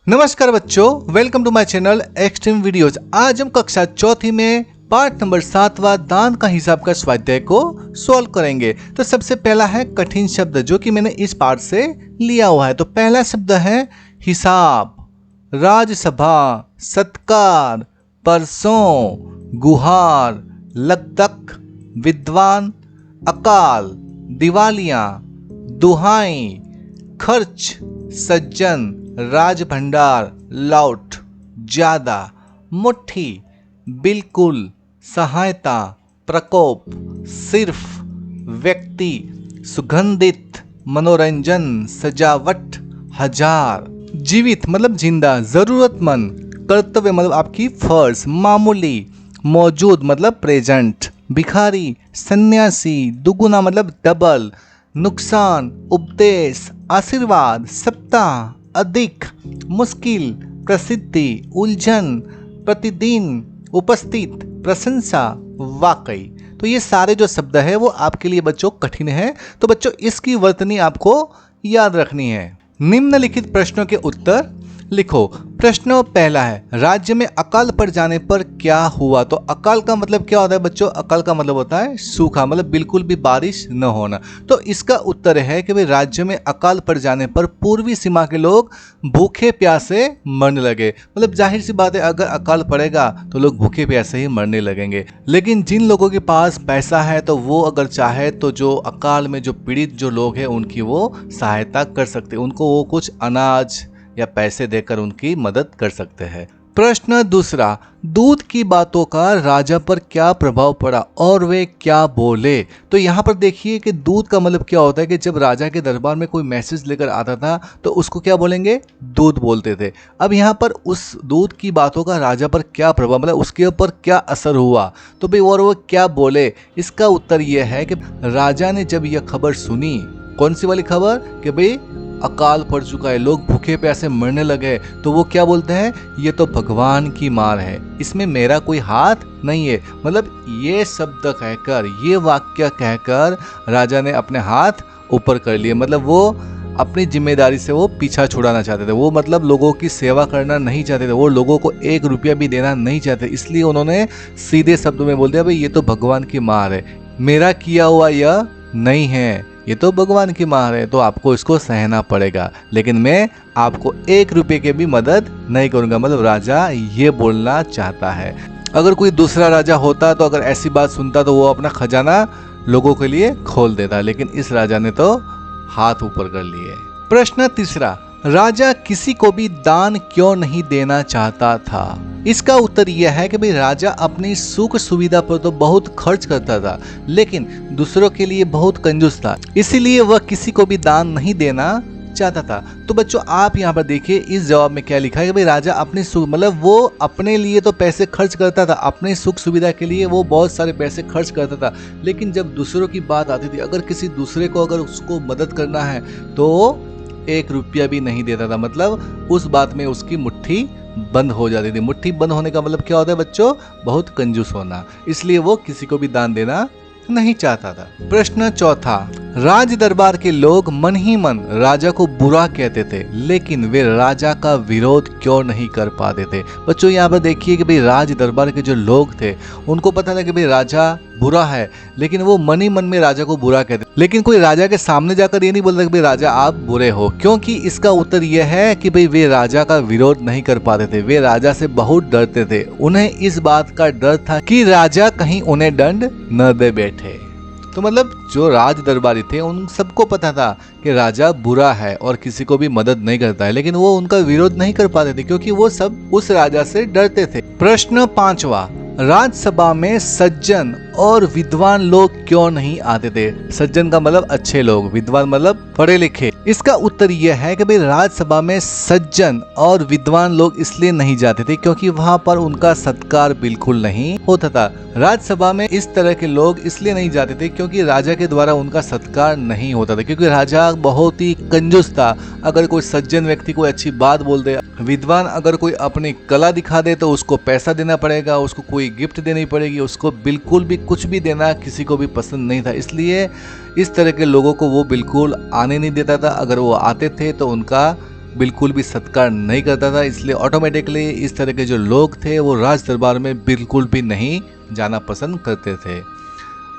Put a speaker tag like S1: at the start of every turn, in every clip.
S1: नमस्कार बच्चों, welcome to my channel extreme videos. आज हम कक्षा चौथी में पाठ नंबर 7वां दान का हिसाब का स्वाध्याय को सॉल्व करेंगे। तो सबसे पहला है कठिन शब्द जो कि मैंने इस पाठ से लिया हुआ है। तो पहला शब्द है हिसाब, राजसभा, सत्कार, परसों, गुहार, लगदक, विद्वान, अकाल, दिवालियां, दुहाई, खर्च, सज्जन, राज भंडार, लौट, ज्यादा, मुट्ठी, बिल्कुल, सहायता, प्रकोप, सिर्फ, व्यक्ति, सुगंधित, मनोरंजन, सजावट, हजार, जीवित मतलब जिंदा, जरूरतमंद, कर्तव्य मतलब आपकी फर्ज, मामूली, मौजूद मतलब प्रेजेंट, भिखारी, सन्यासी, दुगुना मतलब डबल, नुकसान, उपदेश, आशीर्वाद, सप्ताह, अधिक, मुश्किल, प्रसिद्धि, उलझन, प्रतिदिन, उपस्थित, प्रशंसा, वाकई। तो ये सारे जो शब्द है वो आपके लिए बच्चों कठिन है। तो बच्चों इसकी वर्तनी आपको याद रखनी है। निम्नलिखित प्रश्नों के उत्तर लिखो। प्रश्न पहला है, राज्य में अकाल पड़ जाने पर क्या हुआ? तो अकाल का मतलब क्या होता है बच्चों? अकाल का मतलब होता है सूखा, मतलब बिल्कुल भी बारिश न होना। तो इसका उत्तर है कि भाई राज्य में अकाल पड़ जाने पर पूर्वी सीमा के लोग भूखे प्यासे मरने लगे। मतलब जाहिर सी बात है, अगर अकाल पड़ेगा तो लोग भूखे प्यासे ही मरने लगेंगे। लेकिन जिन लोगों के पास पैसा है तो वो अगर चाहे तो जो अकाल में जो पीड़ित जो लोग हैं उनकी वो सहायता कर सकते, उनको वो कुछ अनाज या पैसे देकर उनकी मदद कर सकते हैं। प्रश्न दूसरा, दूत की बातों का राजा पर क्या प्रभाव पड़ा और वे क्या बोले? तो यहाँ पर देखिए कि दूत का मतलब क्या होता है कि जब राजा के दरबार में कोई मैसेज लेकर आता था तो उसको क्या बोलेंगे? दूत बोलते थे। अब यहाँ पर उस दूत की बातों का राजा पर क्या प्रभाव, मतलब उसके ऊपर क्या असर हुआ, तो भाई और वो क्या बोले? इसका उत्तर यह है कि राजा ने जब यह खबर सुनी, कौन सी वाली खबर कि भाई अकाल पड़ चुका है, लोग भूखे प्यासे मरने लगे, तो वो क्या बोलते हैं? ये तो भगवान की मार है, इसमें मेरा कोई हाथ नहीं है। मतलब ये शब्द कहकर, ये वाक्य कहकर राजा ने अपने हाथ ऊपर कर लिए। मतलब वो अपनी जिम्मेदारी से वो पीछा छुड़ाना चाहते थे। वो मतलब लोगों की सेवा करना नहीं चाहते थे, वो लोगों को 1 रुपया भी देना नहीं चाहते। इसलिए उन्होंने सीधे शब्दों में बोल दिया, भाई ये तो भगवान की मार है, मेरा किया हुआ यह नहीं है, ये तो भगवान की मार है, तो आपको इसको सहना पड़ेगा, लेकिन मैं आपको 1 रुपये की भी मदद नहीं करूंगा। मतलब राजा ये बोलना चाहता है। अगर कोई दूसरा राजा होता तो अगर ऐसी बात सुनता तो वो अपना खजाना लोगों के लिए खोल देता, लेकिन इस राजा ने तो हाथ ऊपर कर लिए। प्रश्न तीसरा, राजा किसी को भी दान क्यों नहीं देना चाहता था? इसका उत्तर यह है कि भाई राजा अपनी सुख सुविधा पर तो बहुत खर्च करता था, लेकिन दूसरों के लिए बहुत कंजूस था, इसीलिए वह किसी को भी दान नहीं देना चाहता था। तो बच्चों आप यहाँ पर देखिए इस जवाब में क्या लिखा है कि भाई राजा अपनी सुख, मतलब वो अपने लिए तो पैसे खर्च करता था, अपने सुख सुविधा के लिए वो बहुत सारे पैसे खर्च करता था, लेकिन जब दूसरों की बात आती थी, अगर किसी दूसरे को अगर उसको मदद करना है तो 1 रुपया भी नहीं देता था। मतलब उस बात में उसकी मुट्ठी बंद हो जाती थी। मुट्ठी बंद होने का मतलब क्या होता है बच्चों? बहुत कंजूस होना। इसलिए वो किसी को भी दान देना नहीं चाहता था। प्रश्न चौथा, राज दरबार के लोग मन ही मन राजा को बुरा कहते थे, लेकिन वे राजा का विरोध क्यों नहीं कर पाते थे? बच्चों यहाँ पर देखिए कि भाई राज दरबार के जो लोग थे उनको पता था कि भाई राजा बुरा है, लेकिन वो मन ही मन में राजा को बुरा कहते, लेकिन कोई राजा के सामने जाकर ये नहीं बोलता कि भाई राजा आप बुरे हो। क्योंकि इसका उत्तर यह है कि भाई वे राजा का विरोध नहीं कर पाते थे, वे राजा से बहुत डरते थे। उन्हें इस बात का डर था कि राजा कहीं उन्हें दंड न दे बैठे। तो मतलब जो राज दरबारी थे उन सबको पता था कि राजा बुरा है और किसी को भी मदद नहीं करता है, लेकिन वो उनका विरोध नहीं कर पाते थे क्योंकि वो सब उस राजा से डरते थे। प्रश्न पांचवा, राज्यसभा में सज्जन और विद्वान लोग क्यों नहीं आते थे? सज्जन का मतलब अच्छे लोग, विद्वान मतलब पढ़े लिखे। इसका उत्तर यह है कि भाई राज्यसभा में सज्जन और विद्वान लोग इसलिए नहीं जाते थे क्योंकि वहां पर उनका सत्कार बिल्कुल नहीं होता था। राज्यसभा में इस तरह के लोग इसलिए नहीं जाते थे क्योंकि राजा के द्वारा उनका सत्कार नहीं होता था, क्योंकि राजा बहुत ही कंजूस था। अगर कोई सज्जन व्यक्ति कोई अच्छी बात बोल दे, विद्वान अगर कोई अपनी कला दिखा दे तो उसको पैसा देना पड़ेगा, उसको कोई गिफ्ट देनी पड़ेगी, उसको बिल्कुल भी कुछ भी देना किसी को भी पसंद नहीं था। इसलिए इस तरह के लोगों को वो बिल्कुल आने नहीं देता था। अगर वो आते थे तो उनका बिल्कुल भी सत्कार नहीं करता था, इसलिए ऑटोमेटिकली इस तरह के जो लोग थे वो राज दरबार में बिल्कुल भी नहीं जाना पसंद करते थे।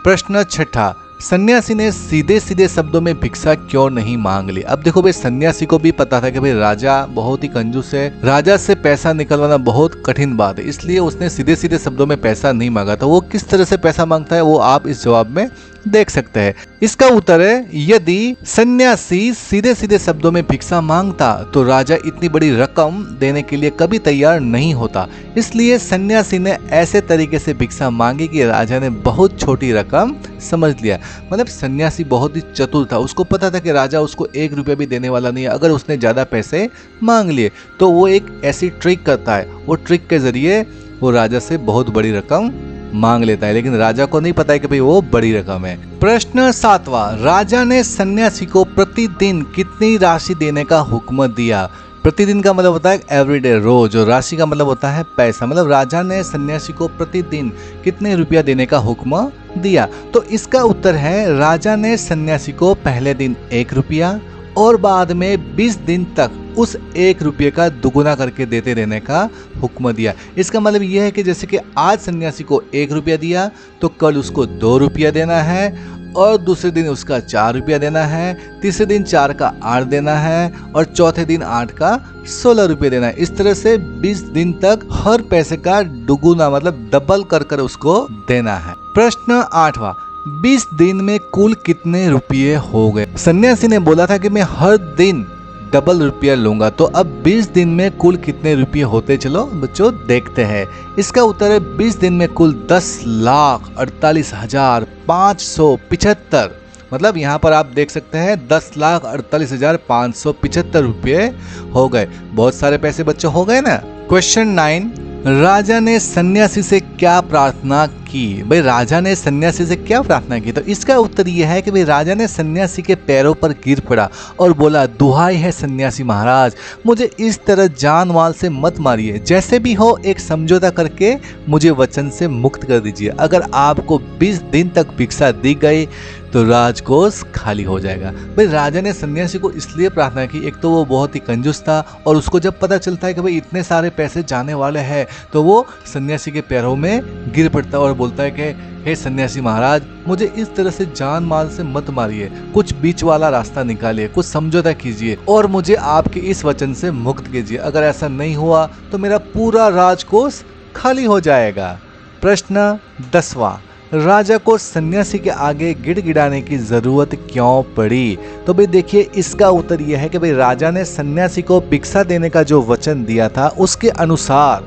S1: प्रश्न छठा, सन्यासी ने सीधे सीधे शब्दों में भिक्षा क्यों नहीं मांग ली? अब देखो भाई, सन्यासी को भी पता था कि भाई राजा बहुत ही कंजूस है, राजा से पैसा निकलवाना बहुत कठिन बात है, इसलिए उसने सीधे सीधे शब्दों में पैसा नहीं मांगा था। वो किस तरह से पैसा मांगता है वो आप इस जवाब में देख सकते हैं। इसका उत्तर है, यदि सन्यासी सीधे सीधे शब्दों में भिक्षा मांगता तो राजा इतनी बड़ी रकम देने के लिए कभी तैयार नहीं होता, इसलिए सन्यासी ने ऐसे तरीके से भिक्षा मांगी कि राजा ने बहुत छोटी रकम समझ लिया। मतलब सन्यासी बहुत ही चतुर था, उसको पता था कि राजा उसको 1 रुपया भी देने वाला नहीं है अगर उसने ज़्यादा पैसे मांग लिए। तो वो एक ऐसी ट्रिक करता है, वो ट्रिक के जरिए वो राजा से बहुत बड़ी रकम मांग लेता है, लेकिन राजा को नहीं पता है कि भाई वो बड़ी रकम है। प्रश्न 7वां, राजा ने सन्यासी को प्रतिदिन कितनी राशि देने का हुक्म दिया? प्रतिदिन का मतलब होता है एवरीडे, रोज, और राशि का मतलब होता है पैसा। मतलब राजा ने सन्यासी को प्रतिदिन कितने रुपया देने का हुक्म दिया? तो इसका उत्तर है, राजा ने सन्यासी को पहले दिन 1 रुपया और बाद में 20 दिन तक उस 1 रुपये का दुगुना करके देते रहने का हुक्म दिया। इसका मतलब यह है कि जैसे कि आज सन्यासी को 1 रुपया दिया तो कल उसको 2 रुपया देना है, और दूसरे दिन उसका 4 रुपया देना है, तीसरे दिन 4 का 8 देना है, और चौथे दिन 8 का 16 रुपये देना है। इस तरह से 20 दिन तक हर पैसे का दुगुना मतलब डबल कर कर उसको देना है। प्रश्न 8वां, 20 दिन में कुल कितने रुपये हो गए? सन्यासी ने बोला था कि मैं हर दिन डबल रुपया लूंगा, तो अब 20 दिन में कुल कितने रुपये होते, चलो बच्चों देखते हैं। इसका उत्तर है 20 दिन में कुल 10,48,575। मतलब यहाँ पर आप देख सकते हैं 10,48,575 रुपये हो गए। बहुत सारे पैसे बच्चों हो गए ना। क्वेश्चन 9, राजा ने सन्यासी से क्या प्रार्थना की? भाई राजा ने सन्यासी से क्या प्रार्थना की? तो इसका उत्तर यह है कि भाई राजा ने सन्यासी के पैरों पर गिर पड़ा और बोला, दुहाई है सन्यासी महाराज, मुझे इस तरह जान माल से मत मारिए, जैसे भी हो एक समझौता करके मुझे वचन से मुक्त कर दीजिए। अगर आपको 20 दिन तक भिक्षा दी गई तो राजकोष खाली हो जाएगा। भाई राजा ने सन्यासी को इसलिए प्रार्थना की, एक तो वो बहुत ही कंजूस था और उसको जब पता चलता है कि भाई इतने सारे पैसे जाने वाले हैं तो वो सन्यासी के पैरों में गिर पड़ता है और बोलता है कि हे सन्यासी महाराज, मुझे इस तरह से जान माल से मत मारिए, कुछ बीच वाला रास्ता निकालिए, कुछ समझौता कीजिए और मुझे आपके इस वचन से मुक्त कीजिए। अगर ऐसा नहीं हुआ तो मेरा पूरा राजकोष खाली हो जाएगा। प्रश्न 10वां, राजा को सन्यासी के आगे गिड़गिड़ाने की जरूरत क्यों पड़ी? तो भाई देखिए, इसका उत्तर यह है कि भाई राजा ने सन्यासी को भिक्षा देने का जो वचन दिया था उसके अनुसार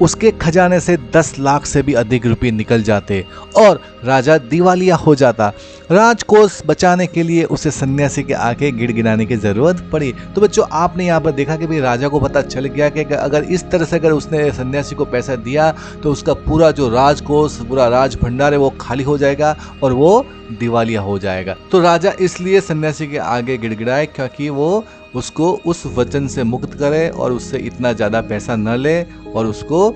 S1: उसके खजाने से 10 लाख से भी अधिक रुपए निकल जाते और राजा दिवालिया हो जाता। राजकोष बचाने के लिए उसे सन्यासी के आगे गिड़गिड़ाने की जरूरत पड़ी। तो बच्चों आपने यहाँ पर देखा कि भाई राजा को पता चल गया कि अगर इस तरह से अगर उसने सन्यासी को पैसा दिया तो उसका पूरा जो राजकोष, पूरा राज भंडार है वो खाली हो जाएगा और वो दिवालिया हो जाएगा। तो राजा इसलिए सन्यासी के आगे गिड़गिड़ाए क्योंकि वो उसको उस वचन से मुक्त करे और उससे इतना ज़्यादा पैसा न ले और उसको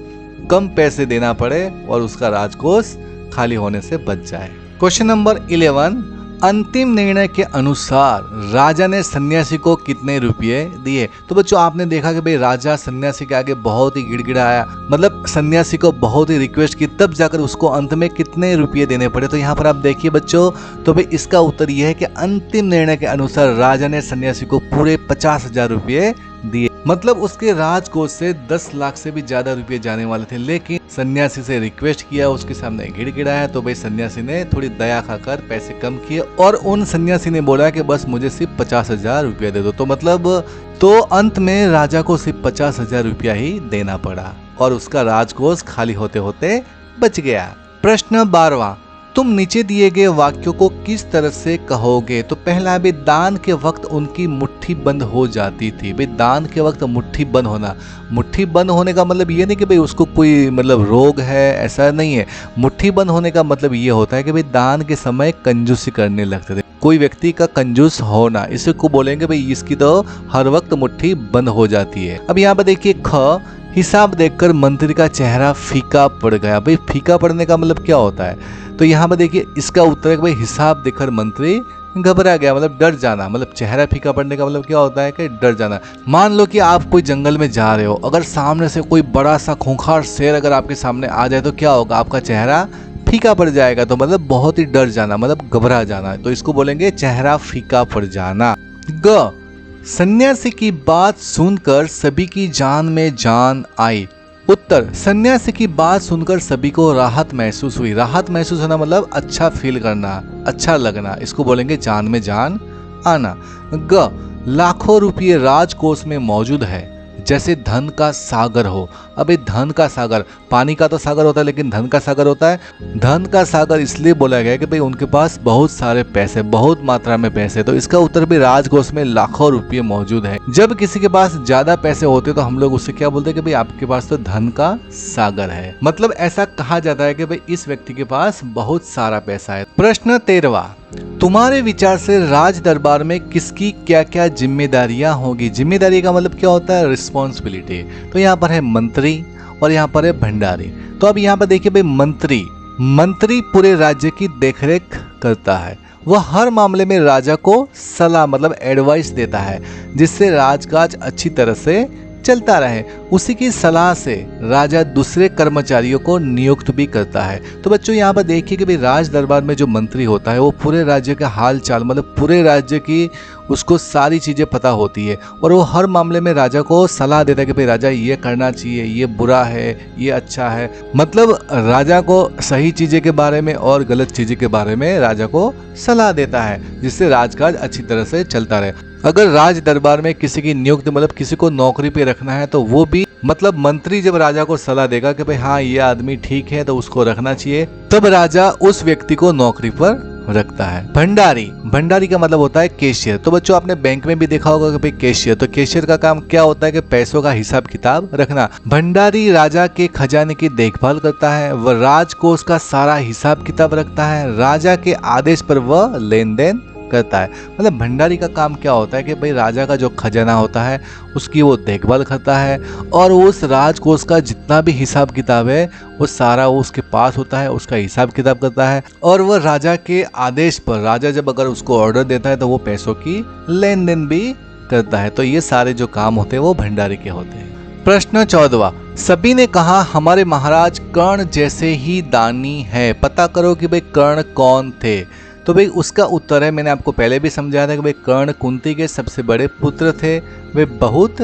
S1: कम पैसे देना पड़े और उसका राजकोष खाली होने से बच जाए। क्वेश्चन नंबर 11, अंतिम निर्णय के अनुसार राजा ने सन्यासी को कितने रुपये दिए? तो बच्चों आपने देखा कि भाई राजा सन्यासी के आगे बहुत ही गिड़गिड़ाया, मतलब सन्यासी को बहुत ही रिक्वेस्ट की, तब जाकर उसको अंत में कितने रुपये देने पड़े। तो यहाँ पर आप देखिए बच्चों, तो भाई इसका उत्तर यह है कि अंतिम निर्णय के अनुसार राजा ने सन्यासी को पूरे 50,000 रुपये दिए। मतलब उसके राजकोष से 10 लाख से भी ज्यादा रुपये जाने वाले थे, लेकिन सन्यासी से रिक्वेस्ट किया, उसके सामने गिड़गिड़ाया, तो भाई सन्यासी ने थोड़ी दया खाकर पैसे कम किए और उन सन्यासी ने बोला कि बस मुझे सिर्फ 50,000 रुपया दे दो। तो मतलब तो अंत में राजा को सिर्फ 50,000 रुपया ही देना पड़ा और उसका राजकोष खाली होते होते बच गया। प्रश्न 12वां, तुम नीचे दिए गए वाक्यों को किस तरह से कहोगे? तो पहला भी दान के वक्त उनकी मुट्ठी बंद हो जाती थी। भाई दान के वक्त मुट्ठी बंद होना, मुट्ठी बंद होने का मतलब ये नहीं कि भाई उसको कोई मतलब रोग है, ऐसा नहीं है। मुट्ठी बंद होने का मतलब ये होता है कि भाई दान के समय कंजूसी करने लगते थे। कोई व्यक्ति का कंजूस होना, इसे को बोलेंगे भाई इसकी तो हर वक्त मुट्ठी बंद हो जाती है। अब यहाँ पर देखिए ख, हिसाब देखकर मंत्री का चेहरा फीका पड़ गया। भाई फीका पड़ने का मतलब क्या होता है? तो यहाँ पर देखिए इसका उत्तर है कि भाई हिसाब देखकर मंत्री घबरा गया मतलब डर जाना, मतलब चेहरा फीका पड़ने का मतलब क्या होता है कि डर जाना। मान लो कि आप कोई जंगल में जा रहे हो, अगर सामने से कोई बड़ा सा खूंखार शेर अगर आपके सामने आ जाए तो क्या होगा, आपका चेहरा फीका पड़ जाएगा। तो मतलब बहुत ही डर जाना, मतलब घबरा जाना, तो इसको बोलेंगे चेहरा फीका पड़ जाना। ग, सन्यासी की बात सुनकर सभी की जान में जान आई। उत्तर, सन्यासी की बात सुनकर सभी को राहत महसूस हुई। राहत महसूस होना मतलब अच्छा फील करना, अच्छा लगना, इसको बोलेंगे जान में जान आना। ग, लाखों रुपये राजकोष में मौजूद है जैसे धन का सागर हो। अबे धन का सागर, पानी का तो सागर होता है लेकिन धन का सागर होता है। धन का सागर इसलिए बोला गया कि भाई उनके पास बहुत सारे पैसे, बहुत मात्रा में पैसे, तो इसका उत्तर भी राजकोष में लाखों रुपये मौजूद है। जब किसी के पास ज्यादा पैसे होते तो हम लोग उससे क्या बोलते हैं कि भाई आपके पास तो धन का सागर है, मतलब ऐसा कहा जाता है कि भाई इस व्यक्ति के पास बहुत सारा पैसा है। प्रश्न 13, तुम्हारे विचार से राज दरबार में किसकी क्या क्या जिम्मेदारियां होगी। जिम्मेदारी का मतलब क्या होता है, रिस्पॉन्सिबिलिटी। तो यहाँ पर है मंत्री और यहाँ पर है भंडारी। तो अब यहाँ पर देखिए भाई मंत्री पूरे राज्य की देखरेख करता है। वह हर मामले में राजा को सलाह मतलब एडवाइस देता है जिससे राजकाज अच्छी तरह से चलता रहे। उसी की सलाह से राजा दूसरे कर्मचारियों को नियुक्त भी करता है। तो बच्चों यहाँ पर देखिए कि भाई राज दरबार में जो मंत्री होता है वो पूरे राज्य का हाल चाल मतलब पूरे राज्य की उसको सारी चीज़ें पता होती है और वो हर मामले में राजा को सलाह देता है कि भाई राजा ये करना चाहिए, ये बुरा है, ये अच्छा है। मतलब राजा को सही चीज़ें के बारे में और गलत चीज़ें के बारे में राजा को सलाह देता है जिससे राजकाज अच्छी तरह से चलता रहे। अगर राज दरबार में किसी की नियुक्ति मतलब किसी को नौकरी पे रखना है तो वो भी मतलब मंत्री जब राजा को सलाह देगा कि भाई हाँ ये आदमी ठीक है तो उसको रखना चाहिए, तब राजा उस व्यक्ति को नौकरी पर रखता है। भंडारी का मतलब होता है कैशियर। तो बच्चों आपने बैंक में भी देखा होगा कि भाई कैशियर, तो कैशियर का काम क्या होता है कि पैसों का हिसाब किताब रखना। भंडारी राजा के खजाने की देखभाल करता है, वह राजकोष का सारा हिसाब किताब रखता है, राजा के आदेश पर वह लेन देन करता है। मतलब भंडारी का काम क्या होता है कि भाई राजा का जो खजाना होता है उसकी वो देखभाल करता है और उस राजकोष का जितना भी हिसाब किताब है वो सारा वो उसके पास होता है, उसका हिसाब किताब करता है और वह राजा के आदेश पर, राजा जब अगर उसको ऑर्डर देता है तो वो पैसों की लेन देन भी करता है। तो ये सारे जो काम होते हैं वो भंडारी के होते हैं। प्रश्न 14, सभी ने कहा हमारे महाराज कर्ण जैसे ही दानी है, पता करो कि भाई कर्ण कौन थे। तो भाई उसका उत्तर है, मैंने आपको पहले भी समझाया था कि भाई कर्ण कुंती के सबसे बड़े पुत्र थे, वे बहुत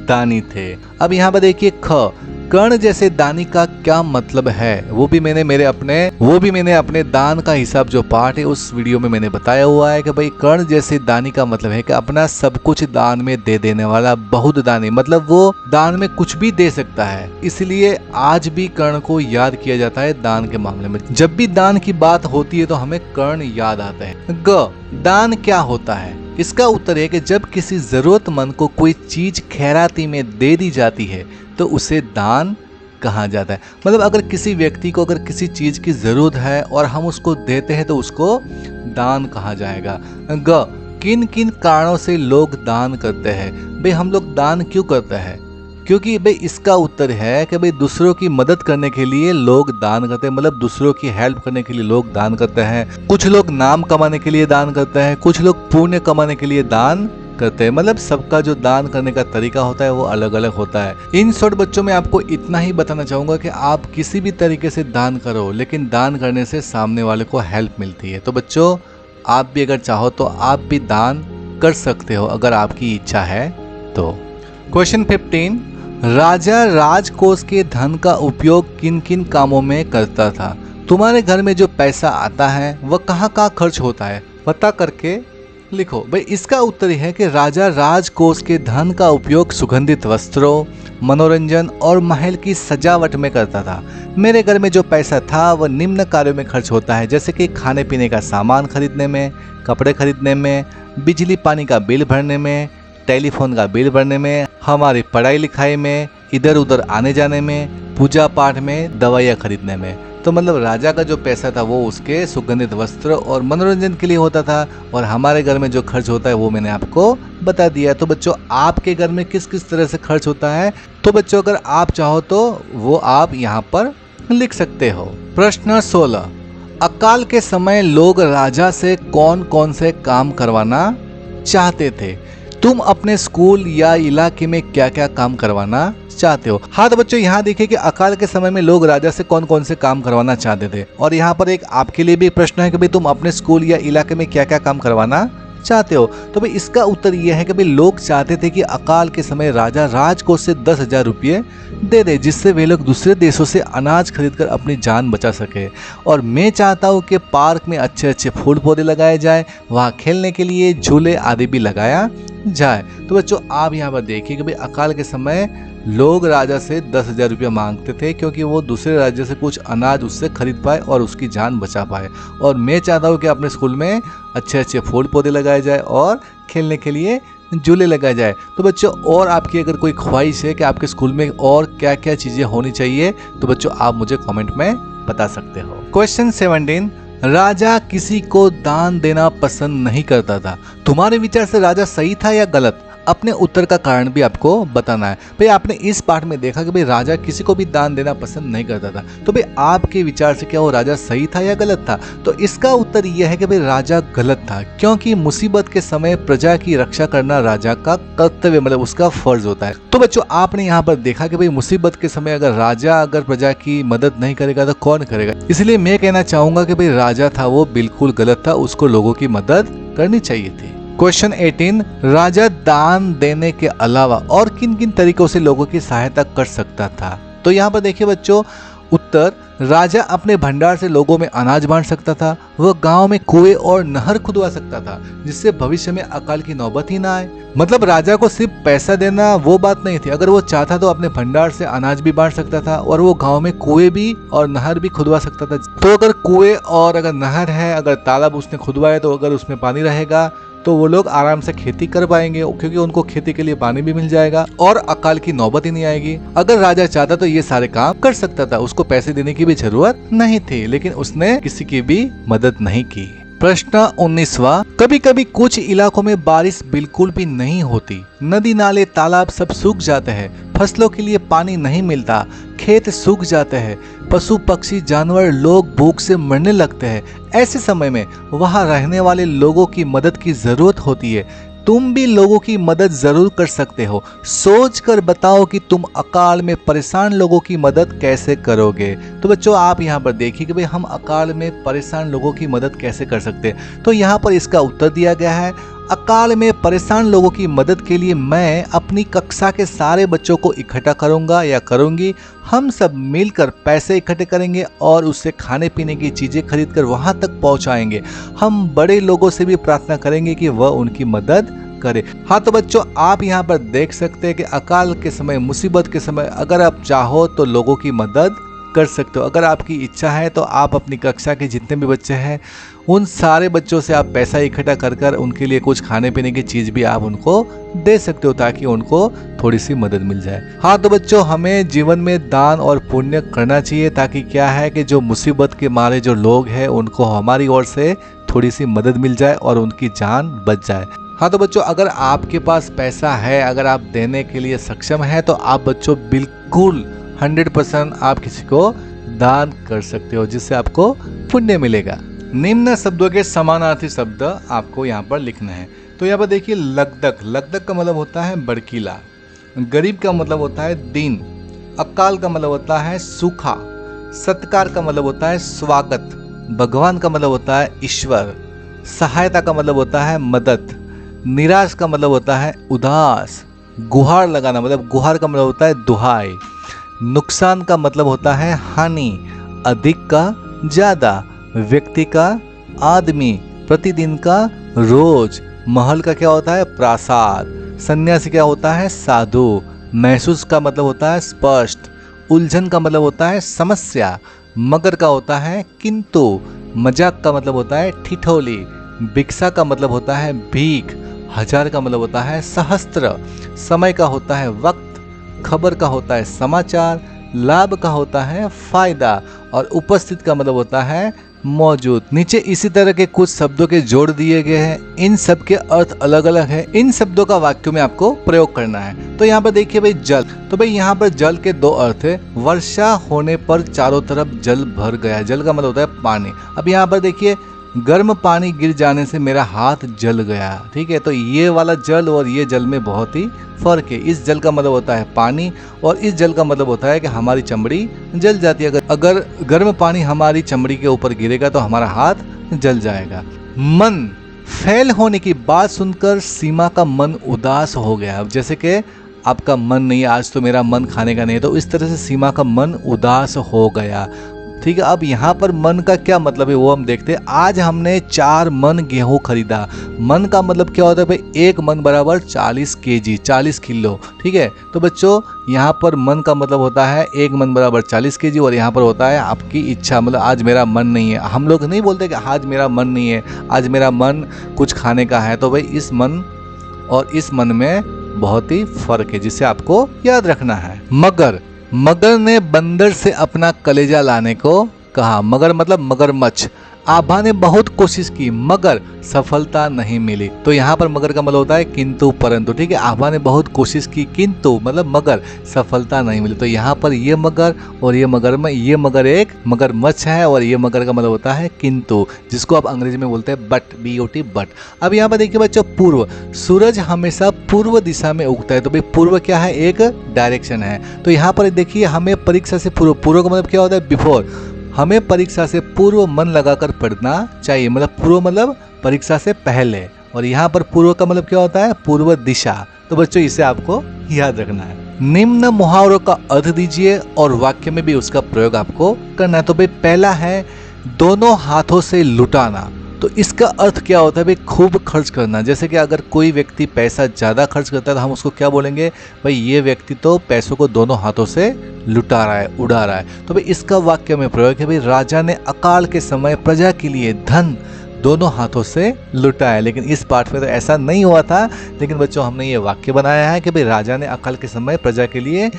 S1: दानी थे। अब यहाँ पर देखिए ख, कर्ण जैसे दानी का क्या मतलब है वो भी मैंने अपने दान का हिसाब जो पार्ट है उस वीडियो में मैंने बताया हुआ है कि भाई कर्ण जैसे दानी का मतलब है कि अपना सब कुछ दान में दे देने वाला, बहुत दानी, मतलब वो दान में कुछ भी दे सकता है। इसलिए आज भी कर्ण को याद किया जाता है दान के मामले में। जब भी दान की बात होती है तो हमें कर्ण याद आता है। ग, दान क्या होता है। इसका उत्तर है कि जब किसी जरूरतमंद को कोई चीज खैराती में दे दी जाती है तो उसे दान कहा जाता है। मतलब अगर किसी व्यक्ति को अगर किसी चीज की जरूरत है और हम उसको देते हैं तो उसको दान कहा जाएगा। ग, किन किन कारणों से लोग दान करते हैं। भाई हम लोग दान क्यों करते हैं, क्योंकि भाई इसका उत्तर है कि भाई दूसरों की मदद करने के लिए लोग दान करते हैं, मतलब दूसरों की हेल्प करने के लिए लोग दान करते हैं। कुछ लोग नाम कमाने के लिए दान करते हैं, कुछ लोग पुण्य कमाने के लिए दान करते हैं। मतलब सबका जो दान करने का तरीका होता है वो अलग अलग होता है। इन शॉर्ट बच्चों में आपको इतना ही बताना चाहूंगा कि आप किसी भी तरीके से दान करो, लेकिन दान करने से सामने वाले को हेल्प मिलती है। तो बच्चों आप भी अगर चाहो तो आप भी दान कर सकते हो अगर आपकी इच्छा है तो। क्वेश्चन 15, राजा राजकोष के धन का उपयोग किन किन कामों में करता था। तुम्हारे घर में जो पैसा आता है वह कहाँ कहाँ खर्च होता है, पता करके लिखो। भाई इसका उत्तर है कि राजा राजकोष के धन का उपयोग सुगंधित वस्त्रों, मनोरंजन और महल की सजावट में करता था। मेरे घर में जो पैसा था वह निम्न कार्यों में खर्च होता है, जैसे कि खाने पीने का सामान खरीदने में, कपड़े खरीदने में, बिजली पानी का बिल भरने में, टेलीफोन का बिल भरने में, हमारी पढ़ाई लिखाई में, इधर उधर आने जाने में, पूजा पाठ में, दवाइयाँ खरीदने में। तो मतलब राजा का जो पैसा था वो उसके सुगंधित वस्त्र और मनोरंजन के लिए होता था और हमारे घर में जो खर्च होता है वो मैंने आपको बता दिया। तो बच्चों आपके घर में किस किस तरह से खर्च होता है तो बच्चों अगर आप चाहो तो वो आप यहाँ पर लिख सकते हो। प्रश्न 16, अकाल के समय लोग राजा से कौन कौन से काम करवाना चाहते थे? तुम अपने स्कूल या इलाके में क्या क्या काम करवाना चाहते हो? हाँ तो बच्चों यहाँ देखिए कि अकाल के समय में लोग राजा से कौन कौन से काम करवाना चाहते थे, और यहाँ पर एक आपके लिए भी प्रश्न है कि भाई तुम अपने स्कूल या इलाके में क्या क्या काम करवाना चाहते हो। तो भाई इसका उत्तर यह है कि भाई लोग चाहते थे कि अकाल के समय राजा राजकोष से 10,000 रुपये दे दे, जिससे वे लोग दूसरे देशों से अनाज खरीदकर अपनी जान बचा सके। और मैं चाहता हूँ कि पार्क में अच्छे अच्छे फूल पौधे लगाए जाए, वहाँ खेलने के लिए झूले आदि भी लगाया जाए। तो बच्चों आप यहाँ पर देखिए कि भाई अकाल के समय लोग राजा से 10,000 रुपया मांगते थे, क्योंकि वो दूसरे राज्य से कुछ अनाज उससे खरीद पाए और उसकी जान बचा पाए। और मैं चाहता हूँ कि अपने स्कूल में अच्छे अच्छे फूल पौधे लगाए जाए और खेलने के लिए झूले लगाए जाए। तो बच्चों और आपकी अगर कोई ख्वाहिश है कि आपके स्कूल में और क्या क्या चीज़ें होनी चाहिए, तो बच्चों आप मुझे कमेंट में बता सकते हो। क्वेश्चन 17, राजा किसी को दान देना पसंद नहीं करता था। तुम्हारे विचार से राजा सही था या गलत? अपने उत्तर का कारण भी आपको बताना है। भाई आपने इस पाठ में देखा कि भाई राजा किसी को भी दान देना पसंद नहीं करता था, तो भाई आपके विचार से क्या वो राजा सही था या गलत था? तो इसका उत्तर यह है कि भाई राजा गलत था, क्योंकि मुसीबत के समय प्रजा की रक्षा करना राजा का कर्तव्य, मतलब उसका फर्ज होता है। तो बच्चों आपने यहाँ पर देखा कि भाई मुसीबत के समय अगर राजा अगर प्रजा की मदद नहीं करेगा तो कौन करेगा? इसलिए मैं कहना चाहूंगा कि भाई राजा था वो बिल्कुल गलत था, उसको लोगों की मदद करनी चाहिए थी। क्वेश्चन 18, राजा दान देने के अलावा और किन किन तरीकों से लोगों की सहायता कर सकता था? तो यहाँ पर देखिए बच्चों उत्तर, राजा अपने भंडार से लोगों में अनाज बांट सकता था, वह गांव में कुएं और नहर खुदवा सकता था, जिससे भविष्य में अकाल की नौबत ही ना आए। मतलब राजा को सिर्फ पैसा देना वो बात नहीं थी, अगर वो चाहता तो अपने भंडार से अनाज भी बांट सकता था और वो गांव में कुएं भी और नहर भी खुदवा सकता था। तो अगर कुएं और अगर नहर है, अगर तालाब उसने खुदवाया, तो अगर उसमें पानी रहेगा तो वो लोग आराम से खेती कर पाएंगे, क्योंकि उनको खेती के लिए पानी भी मिल जाएगा और अकाल की नौबत ही नहीं आएगी। अगर राजा चाहता तो ये सारे काम कर सकता था, उसको पैसे देने की भी जरूरत नहीं थी, लेकिन उसने किसी की भी मदद नहीं की। प्रश्न 19वां, कभी कभी कुछ इलाकों में बारिश बिल्कुल भी नहीं होती, नदी नाले तालाब सब सूख जाते हैं, फसलों के लिए पानी नहीं मिलता, खेत सूख जाते हैं, पशु पक्षी जानवर लोग भूख से मरने लगते हैं। ऐसे समय में वहां रहने वाले लोगों की मदद की जरूरत होती है। तुम भी लोगों की मदद जरूर कर सकते हो। सोच कर बताओ कि तुम अकाल में परेशान लोगों की मदद कैसे करोगे। तो बच्चों आप यहाँ पर देखिए कि भाई हम अकाल में परेशान लोगों की मदद कैसे कर सकते हैं। तो यहाँ पर इसका उत्तर दिया गया है, अकाल में परेशान लोगों की मदद के लिए मैं अपनी कक्षा के सारे बच्चों को इकट्ठा करूंगा या करूंगी। हम सब मिलकर पैसे इकट्ठे करेंगे और उससे खाने पीने की चीज़ें खरीदकर वहां तक पहुंचाएंगे। हम बड़े लोगों से भी प्रार्थना करेंगे कि वह उनकी मदद करे। हाँ तो बच्चों आप यहाँ पर देख सकते हैं कि अकाल के समय, मुसीबत के समय अगर आप चाहो तो लोगों की मदद कर सकते हो। अगर आपकी इच्छा है तो आप अपनी कक्षा के जितने भी बच्चे हैं उन सारे बच्चों से आप पैसा इकट्ठा कर कर उनके लिए कुछ खाने पीने की चीज़ भी आप उनको दे सकते हो, ताकि उनको थोड़ी सी मदद मिल जाए। हाँ तो बच्चों हमें जीवन में दान और पुण्य करना चाहिए, ताकि क्या है कि जो मुसीबत के मारे जो लोग हैं उनको हमारी ओर से थोड़ी सी मदद मिल जाए और उनकी जान बच जाए। हाँ तो बच्चों अगर आपके पास पैसा है, अगर आप देने के लिए सक्षम है, तो आप बच्चों बिल्कुल 100% आप किसी को दान कर सकते हो, जिससे आपको पुण्य मिलेगा। निम्न शब्दों के समानार्थी शब्द आपको यहाँ पर लिखना है। तो यहाँ पर देखिए लगदक, लगदक का मतलब होता है भड़कीला, गरीब का मतलब होता है दीन, अकाल का मतलब होता है सूखा, सत्कार का मतलब होता है स्वागत, भगवान का मतलब होता है ईश्वर, सहायता का मतलब होता है मदद, निराश का मतलब होता है उदास, गुहार लगाना मतलब गुहार का मतलब होता है दुहाई, नुकसान का मतलब होता है हानि, अधिक का ज्यादा, व्यक्ति का आदमी, प्रतिदिन का रोज, महल का क्या होता है प्रासाद, सन्यासी क्या होता है साधु, महसूस का मतलब होता है स्पष्ट, उलझन का मतलब होता है समस्या, मगर का होता है किंतु, मजाक का मतलब होता है ठिठोली, भिक्षा का मतलब होता है भीख, हजार का मतलब होता है सहस्त्र, समय का होता है वक्त, खबर का होता है समाचार, लाभ का होता है फायदा और उपस्थित का मतलब होता है मौजूद। नीचे इसी तरह के कुछ शब्दों के जोड़ दिए गए हैं, इन सब के अर्थ अलग अलग है। इन शब्दों का वाक्यों में आपको प्रयोग करना है। तो यहाँ पर देखिए भाई जल, तो भाई यहाँ पर जल के दो अर्थ है। वर्षा होने पर चारों तरफ जल भर गया, जल का मतलब होता है पानी। अब यहाँ पर देखिए गर्म पानी गिर जाने से मेरा हाथ जल गया, ठीक है। तो ये वाला जल और ये जल में बहुत ही फर्क है। इस जल का मतलब होता है पानी और इस जल का मतलब होता है कि हमारी चमड़ी जल जाती है। अगर गर्म पानी हमारी चमड़ी के ऊपर गिरेगा तो हमारा हाथ जल जाएगा। मन, फेल होने की बात सुनकर सीमा का मन उदास हो गया। अब जैसे कि आपका मन नहीं है, आज तो मेरा मन खाने का नहीं है, तो इस तरह से सीमा का मन उदास हो गया, ठीक है। अब यहाँ पर मन का क्या मतलब है वो हम देखते हैं। आज हमने 4 मन गेहूं खरीदा। मन का मतलब क्या होता है भाई, एक मन बराबर 40 kg, 40 किलो, ठीक है। तो बच्चों यहाँ पर मन का मतलब होता है एक मन बराबर 40 kg और यहाँ पर होता है आपकी इच्छा, मतलब आज मेरा मन नहीं है। हम लोग नहीं बोलते कि आज मेरा मन नहीं है, आज मेरा मन कुछ खाने का है। तो भाई इस मन और इस मन में बहुत ही फर्क है, जिसे आपको याद रखना है। मगर, मगर ने बंदर से अपना कलेजा लाने को कहा। मगर मतलब मगरमच्छ। आभा ने बहुत कोशिश की मगर सफलता नहीं मिली। तो यहाँ पर मगर का मतलब होता है किंतु परंतु, ठीक है। आभा ने बहुत कोशिश की किंतु मतलब मगर सफलता नहीं मिली। तो यहाँ पर ये मगर और ये मगर में, ये मगर एक मगरमच्छ है और ये मगर का मतलब होता है किंतु, जिसको आप अंग्रेजी में बोलते हैं बट, BOT बट। अब यहाँ पर देखिए बच्चों पूर्व, सूरज हमेशा पूर्व दिशा में उगता है। तो भाई पूर्व क्या है, एक डायरेक्शन है। तो यहाँ पर देखिए हमें परीक्षा से पूर्व, पूर्व का मतलब क्या होता है बिफोर, हमें परीक्षा से पूर्व मन लगाकर पढ़ना चाहिए। मतलब पूर्व मतलब परीक्षा से पहले, और यहाँ पर पूर्व का मतलब क्या होता है, पूर्व दिशा। तो बच्चों इसे आपको याद रखना है। निम्न मुहावरों का अर्थ दीजिए और वाक्य में भी उसका प्रयोग आपको करना है। तो भाई पहला है दोनों हाथों से लुटाना। तो इसका अर्थ क्या होता है भाई, खूब खर्च करना। जैसे कि अगर कोई व्यक्ति पैसा ज़्यादा खर्च करता है तो हम उसको क्या बोलेंगे, भाई ये व्यक्ति तो पैसों को दोनों हाथों से लुटा रहा है, उड़ा रहा है। तो भाई इसका वाक्य में प्रयोग है, भाई राजा ने अकाल के समय प्रजा के लिए धन दोनों हाथों से लुटाया। लेकिन इस पाठ में तो ऐसा नहीं हुआ था, लेकिन बच्चों हमने ये वाक्य बनाया है कि भाई राजा ने अकाल के समय प्रजा के लिए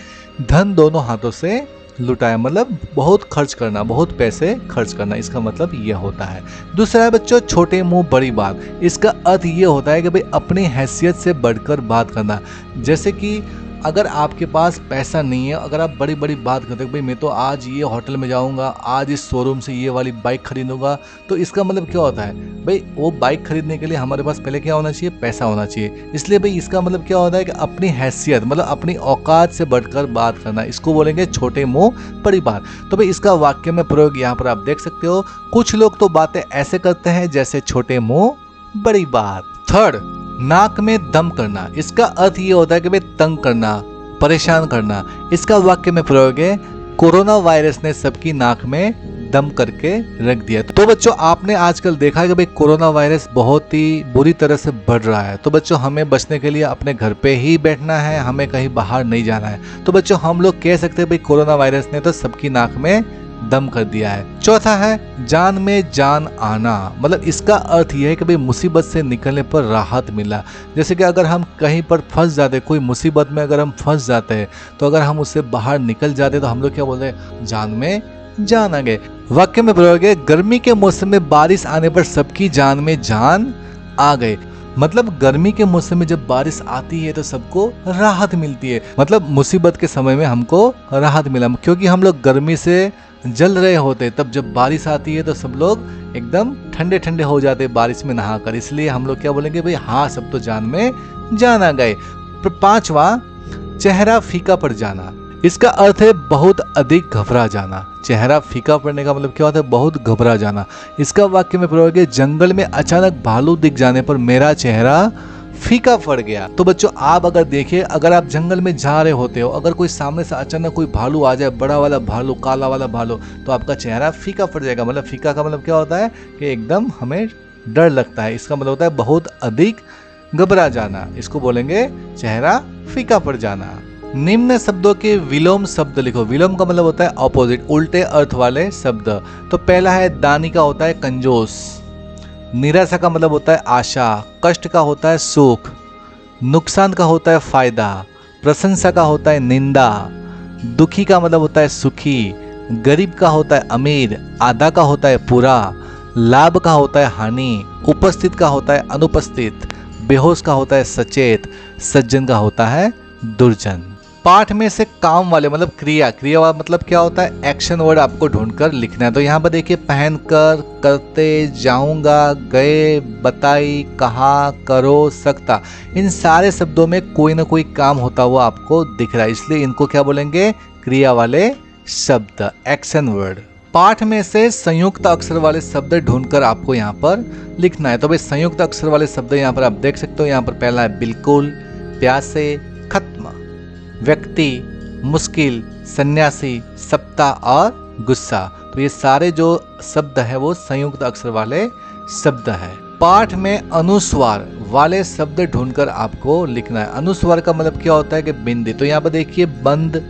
S1: धन दोनों हाथों से लुटाया, मतलब बहुत खर्च करना, बहुत पैसे खर्च करना, इसका मतलब ये होता है। दूसरा है बच्चों छोटे मुंह बड़ी बात। इसका अर्थ ये होता है कि भाई अपनी हैसियत से बढ़कर बात करना। जैसे कि अगर आपके पास पैसा नहीं है, अगर आप बड़ी बड़ी बात करते हैं भाई मैं तो आज ये होटल में जाऊंगा, आज इस शोरूम से ये वाली बाइक खरीदूंगा, तो इसका मतलब क्या होता है भाई वो बाइक खरीदने के लिए हमारे पास पहले क्या होना चाहिए, पैसा होना चाहिए। इसलिए भाई इसका मतलब क्या होता है कि अपनी हैसियत मतलब अपनी औकात से बढ़कर बात करना, इसको बोलेंगे छोटे मुंह बड़ी बात। तो भाई इसका वाक्य में प्रयोग यहाँ पर आप देख सकते हो। कुछ लोग तो बातें ऐसे करते हैं जैसे छोटे मुंह बड़ी बात। थर्ड, नाक में दम करना। इसका अर्थ ये होता है कि भाई तंग करना, परेशान करना। इसका वाक्य में प्रयोग है कोरोना वायरस ने सबकी नाक में दम करके रख दिया। तो बच्चों आपने आजकल देखा है कि भाई कोरोना वायरस बहुत ही बुरी तरह से बढ़ रहा है। तो बच्चों हमें बचने के लिए अपने घर पे ही बैठना है, हमें कहीं बाहर नहीं जाना है। तो बच्चों हम लोग कह सकते हैं भाई कोरोना वायरस ने तो सबकी नाक में दम कर दिया है। चौथा है जान में जान आना। मतलब इसका अर्थ यह है कि भाई मुसीबत से निकलने पर राहत मिला। जैसे कि अगर हम कहीं पर फंस जाते, कोई मुसीबत में अगर हम फंस जाते हैं, तो अगर हम उससे बाहर निकल जाते तो हम लोग क्या बोलते हैं, जान में जान आ गए। वाक्य में प्रयोग है गर्मी के मौसम में बारिश आने पर सबकी जान में जान आ गए। मतलब गर्मी के मौसम में जब बारिश आती है तो सबको राहत मिलती है। मतलब मुसीबत के समय में हमको राहत मिला, क्योंकि हम लोग गर्मी से जल रहे होते, तब जब बारिश आती है तो सब लोग एकदम ठंडे ठंडे हो जाते बारिश में नहाकर। इसलिए हम लोग क्या बोलेंगे भाई हाँ सब तो जान में जान आ गए। पांचवा, चेहरा फीका पड़ जाना। इसका अर्थ है बहुत अधिक घबरा जाना। चेहरा फीका पड़ने का मतलब क्या होता है, बहुत घबरा जाना। इसका वाक्य में प्रयोग है जंगल में अचानक भालू दिख जाने पर मेरा चेहरा फीका पड़ गया। तो बच्चों आप अगर देखिए, अगर आप जंगल में जा रहे होते हो, अगर कोई सामने से अचानक कोई भालू आ जाए, बड़ा वाला भालू, काला वाला भालू, तो आपका चेहरा फीका पड़ जाएगा। मतलब फीका का मतलब क्या होता है कि एकदम हमें डर लगता है। इसका मतलब होता है बहुत अधिक घबरा जाना, इसको बोलेंगे चेहरा फीका पड़ जाना। निम्न शब्दों के विलोम शब्द लिखो। विलोम का मतलब होता है ऑपोजिट, उल्टे अर्थ वाले शब्द। तो पहला है दानी का होता है कंजूस, निराशा का मतलब होता है आशा, कष्ट का होता है सुख, नुकसान का होता है फायदा, प्रशंसा का होता है निंदा, दुखी का मतलब होता है सुखी, गरीब का होता है अमीर, आधा का होता है पूरा, लाभ का होता है हानि, उपस्थित का होता है अनुपस्थित, बेहोश का होता है सचेत, सज्जन का होता है दुर्जन। पाठ में से काम वाले मतलब क्रिया वाला मतलब क्या होता है, एक्शन वर्ड आपको ढूंढकर लिखना है। तो यहाँ पर देखिए पहनकर, करते, जाऊंगा, गए, बताई, कहा, करो, सकता, इन सारे शब्दों में कोई ना कोई काम होता हुआ आपको दिख रहा है, इसलिए इनको क्या बोलेंगे, क्रिया वाले शब्द, एक्शन वर्ड। पाठ में से संयुक्त अक्षर वाले शब्द ढूंढकर आपको यहाँ पर लिखना है। तो भाई संयुक्त अक्षर वाले शब्द यहाँ पर आप देख सकते हो। यहाँ पर पहला है बिल्कुल, प्यासे, खत्म, व्यक्ति, मुश्किल, सन्यासी, सप्ताह और गुस्सा। तो ये सारे जो शब्द है वो संयुक्त अक्षर वाले शब्द है। पाठ में अनुस्वार वाले शब्द ढूंढकर आपको लिखना है। अनुस्वार का मतलब क्या होता है कि बिंदी। तो यहाँ पर देखिए बंद,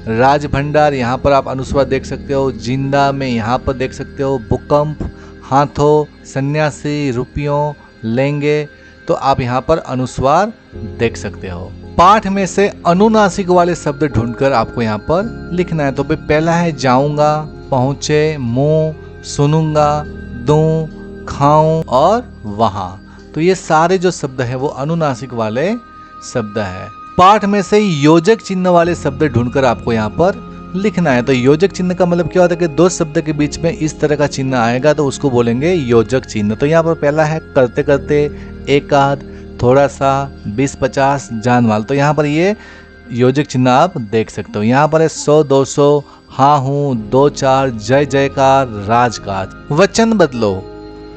S1: राज भंडार, यहाँ पर आप अनुस्वार देख सकते हो। जिंदा में यहाँ पर देख सकते हो भूकंप, हाथों, सन्यासी, रुपयों, लेंगे। तो आप यहाँ पर अनुस्वार देख सकते हो। पाठ में से अनुनासिक वाले शब्द ढूंढकर आपको यहाँ पर लिखना है। तो भाई पहला है जाऊंगा, पहुंचे, मुंह, सुनूंगा, दूं, खाऊं और वहां। तो ये सारे जो शब्द है वो अनुनासिक वाले शब्द है। पाठ में से योजक चिन्ह वाले शब्द ढूंढकर आपको यहाँ पर लिखना है। तो योजक चिन्ह का मतलब क्या होता है कि दो शब्द के बीच में इस तरह का चिन्ह आएगा तो उसको बोलेंगे योजक चिन्ह। तो यहाँ पर पहला है करते करते, एकाध, थोड़ा सा, 20-50, जानमाल। तो यहाँ पर ये योजक चिन्ह आप देख सकते हो। यहाँ पर है 100-200, हाँ हूँ, 2-4, जय जयकार, राजकाज। वचन बदलो,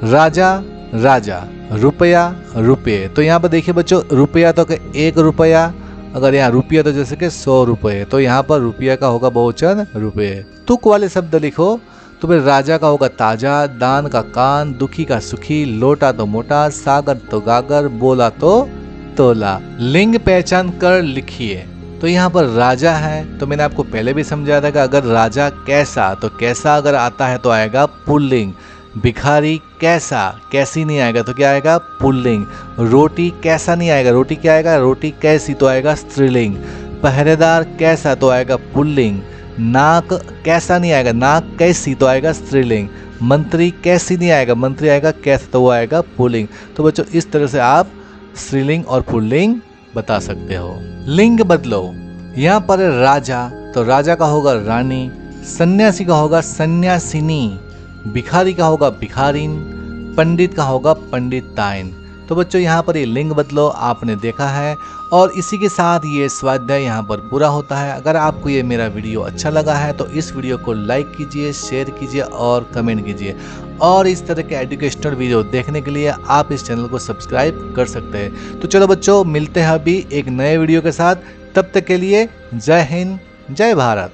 S1: राजा, राजा, रुपया, रुपये। तो यहाँ पर देखिए बच्चों रुपया तो 1 रुपया, अगर यहाँ रुपया तो जैसे कि 100 रुपये, तो यहाँ पर रुपया का होगा बहुवचन रुपये। तुक वाले शब्द लिखो। तो फिर राजा का होगा ताजा, दान का कान, दुखी का सुखी, लोटा तो मोटा, सागर तो गागर, बोला तो तोला। लिंग पहचान कर लिखिए। तो यहाँ पर राजा है तो मैंने आपको पहले भी समझाया था कि अगर राजा कैसा, तो कैसा अगर आता है तो आएगा पुल्लिंग। भिखारी कैसा, कैसी नहीं आएगा तो क्या आएगा पुल्लिंग। रोटी कैसा नहीं आएगा, रोटी क्या आएगा, रोटी कैसी तो आएगा स्त्रीलिंग। पहरेदार कैसा तो आएगा पुल्लिंग। नाक कैसा नहीं आएगा, नाक कैसी तो आएगा स्त्रीलिंग। मंत्री कैसी नहीं आएगा, मंत्री आएगा कैसा तो वो आएगा पुल्लिंग। तो बच्चों इस तरह से आप स्त्रीलिंग और पुल्लिंग बता सकते हो। लिंग बदलो। यहाँ पर राजा तो राजा का होगा रानी, सन्यासी का होगा सन्यासिनी, भिखारी का होगा भिखारिन, पंडित का होगा पंडिताइन। तो बच्चों यहाँ पर ये लिंग बदलो आपने देखा है और इसी के साथ ये स्वाध्याय यहाँ पर पूरा होता है। अगर आपको ये मेरा वीडियो अच्छा लगा है तो इस वीडियो को लाइक कीजिए, शेयर कीजिए और कमेंट कीजिए। और इस तरह के एजुकेशनल वीडियो देखने के लिए आप इस चैनल को सब्सक्राइब कर सकते हैं। तो चलो बच्चों मिलते हैं अभी एक नए वीडियो के साथ। तब तक के लिए जय हिंद, जय भारत।